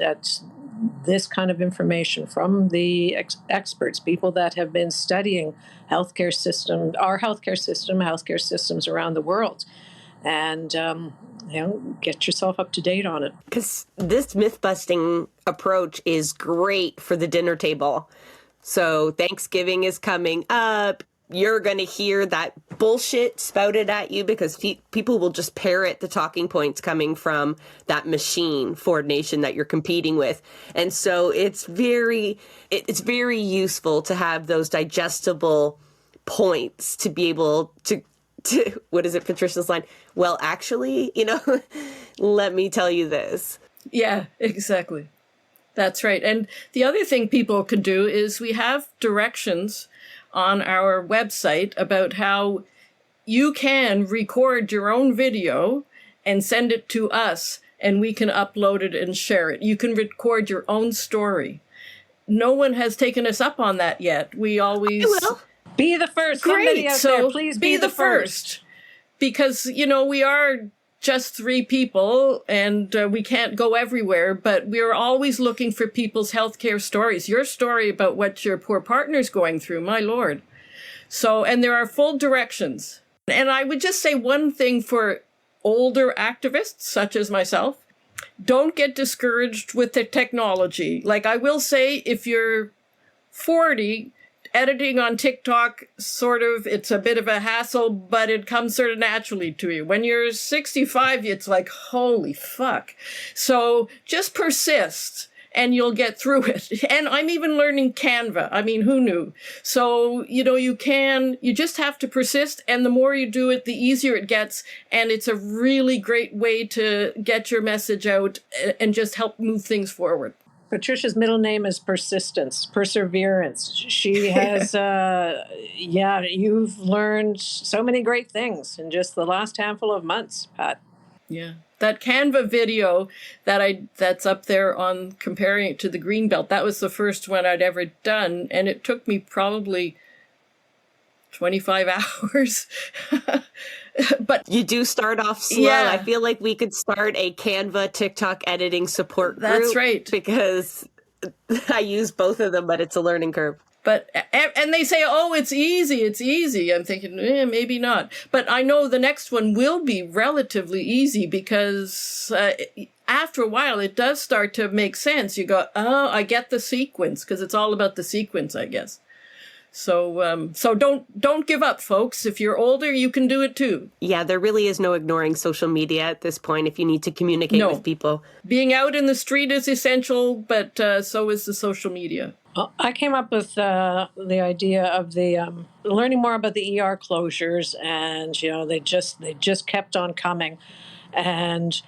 this kind of information from the experts, people that have been studying healthcare system, our healthcare system, healthcare systems around the world. And, get yourself up to date on it. Because this myth-busting approach is great for the dinner table. So Thanksgiving is coming up. You're going to hear that bullshit spouted at you because people will just parrot the talking points coming from that machine, Ford Nation, that you're competing with. And so it's very useful to have those digestible points to be able to what is it, Patricia's line? Well, actually, let me tell you this. Yeah, exactly. That's right. And the other thing people can do is we have directions on our website about how you can record your own video and send it to us, and we can upload it and share it. You can record your own story. No one has taken us up on that yet. We always... I will. Be the first. Great. So there, please be the first. Because, we are just 3 people and we can't go everywhere, but we're always looking for people's healthcare stories. Your story about what your poor partner's going through, my Lord. So, and there are full directions. And I would just say one thing for older activists, such as myself, don't get discouraged with the technology. Like I will say, if you're 40, editing on TikTok, it's a bit of a hassle, but it comes sort of naturally to you. When you're 65, it's like, holy fuck. So just persist and you'll get through it. And I'm even learning Canva. I mean, who knew? So, you just have to persist. And the more you do it, the easier it gets. And it's a really great way to get your message out and just help move things forward. Patricia's middle name is Persistence, Perseverance. She has, you've learned so many great things in just the last handful of months, Pat. Yeah. That Canva video that's up there on comparing it to the Greenbelt, that was the first one I'd ever done. And it took me probably 25 hours. But you do start off slow. Yeah. I feel like we could start a Canva TikTok editing support group. That's right. Because I use both of them, but it's a learning curve. And they say, oh, it's easy. I'm thinking, maybe not. But I know the next one will be relatively easy because after a while, it does start to make sense. You go, oh, I get the sequence, because it's all about the sequence, I guess. So don't give up, folks. If you're older, you can do it too. Yeah, there really is no ignoring social media at this point if you need to communicate with people. Being out in the street is essential, but so is the social media. Well, I came up with the idea of the learning more about the ER closures, and they just kept on coming, and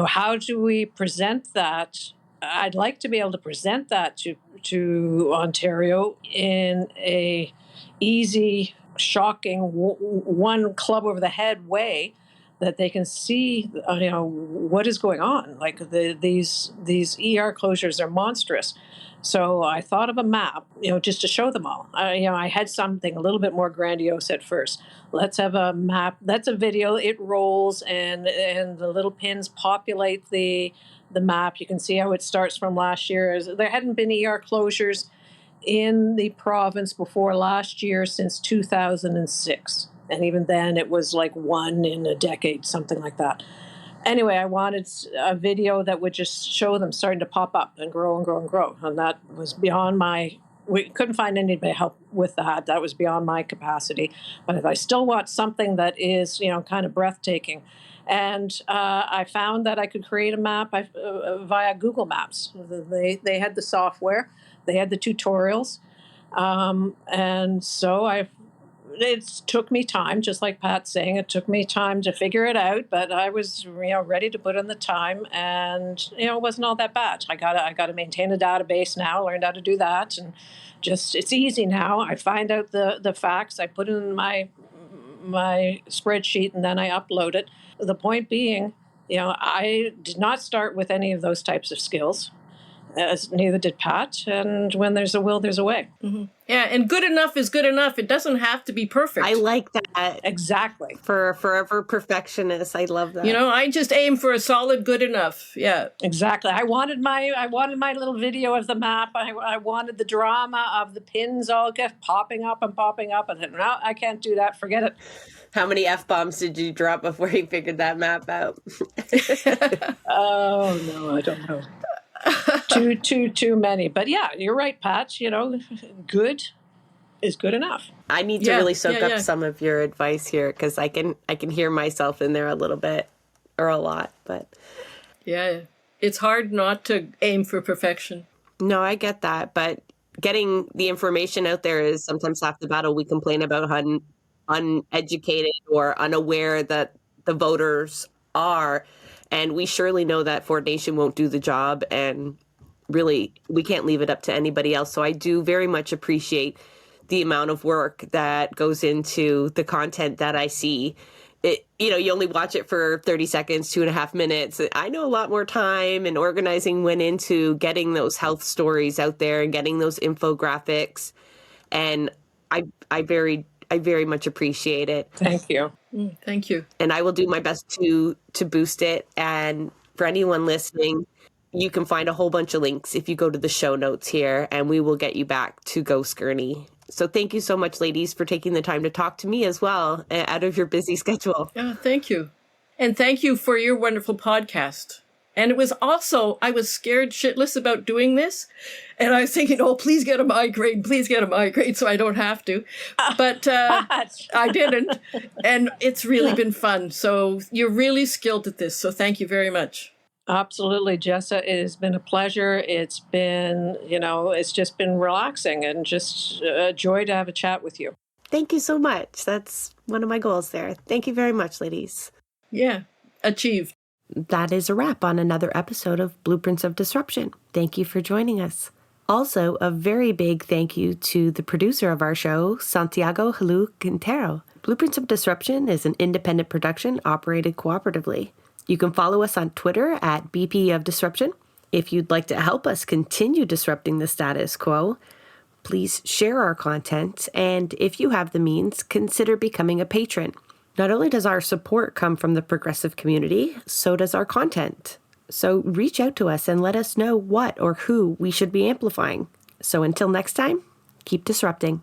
how do we present that? I'd like to be able to present that to Ontario in a easy, shocking, one club over the head way that they can see, what is going on. Like these ER closures are monstrous. So I thought of a map, just to show them all. I had something a little bit more grandiose at first. Let's have a map. That's a video. It rolls, and the little pins populate the map. You can see how it starts from last year. There hadn't been ER closures in the province before last year since 2006. And even then, it was like one in a decade, something like that. Anyway, I wanted a video that would just show them starting to pop up and grow and grow and grow. And that was beyond we couldn't find anybody to help with that. That was beyond my capacity. But if I still want something that is, kind of breathtaking. And I found that I could create a map via Google Maps. They had the software. They had the tutorials. And so it took me time, just like Pat's saying, it took me time to figure it out, but I was, ready to put in the time, and, it wasn't all that bad. I got to maintain a database now, learned how to do that, and it's easy now. I find out the facts, I put it in my spreadsheet, and then I upload it. The point being, I did not start with any of those types of skills, as neither did Pat. And when there's a will, there's a way. Mm-hmm. Yeah, and good enough is good enough. It doesn't have to be perfect. I like that. Exactly. For a forever perfectionist. I love that. I just aim for a solid good enough. Yeah. Exactly. I wanted my little video of the map. I wanted the drama of the pins all kept popping up. And then, no, I can't do that. Forget it. How many F-bombs did you drop before you figured that map out? Oh, no, I don't know. Too many. But yeah, you're right, Pat. Good is good enough. I need to really soak up some of your advice here, because I can hear myself in there a little bit, or a lot. But yeah, it's hard not to aim for perfection. No, I get that. But getting the information out there is sometimes half the battle. We complain about how uneducated or unaware that the voters are. And we surely know that Ford Nation won't do the job, and really, we can't leave it up to anybody else. So I do very much appreciate the amount of work that goes into the content that I see. You only watch it for 30 seconds, 2.5 minutes. I know a lot more time and organizing went into getting those health stories out there and getting those infographics. And I very much appreciate it. Thank you. Thank you. And I will do my best to boost it. And for anyone listening, you can find a whole bunch of links if you go to the show notes here, and we will get you back to Ghost Gurney. So thank you so much, ladies, for taking the time to talk to me as well, out of your busy schedule. Yeah, thank you. And thank you for your wonderful podcast. And it was also, I was scared shitless about doing this. And I was thinking, please get a migraine so I don't have to. But I didn't. And it's really been fun. So you're really skilled at this. So thank you very much. Absolutely, Jessa. It has been a pleasure. It's been, it's just been relaxing and just a joy to have a chat with you. Thank you so much. That's one of my goals there. Thank you very much, ladies. Yeah, achieved. That is a wrap on another episode of Blueprints of Disruption. Thank you for joining us. Also, a very big thank you to the producer of our show, Santiago Halu Quintero. Blueprints of Disruption is an independent production operated cooperatively. You can follow us on Twitter at BP of Disruption. If you'd like to help us continue disrupting the status quo, please share our content, and if you have the means, consider becoming a patron. Not only does our support come from the progressive community, so does our content. So reach out to us and let us know what or who we should be amplifying. So until next time, keep disrupting.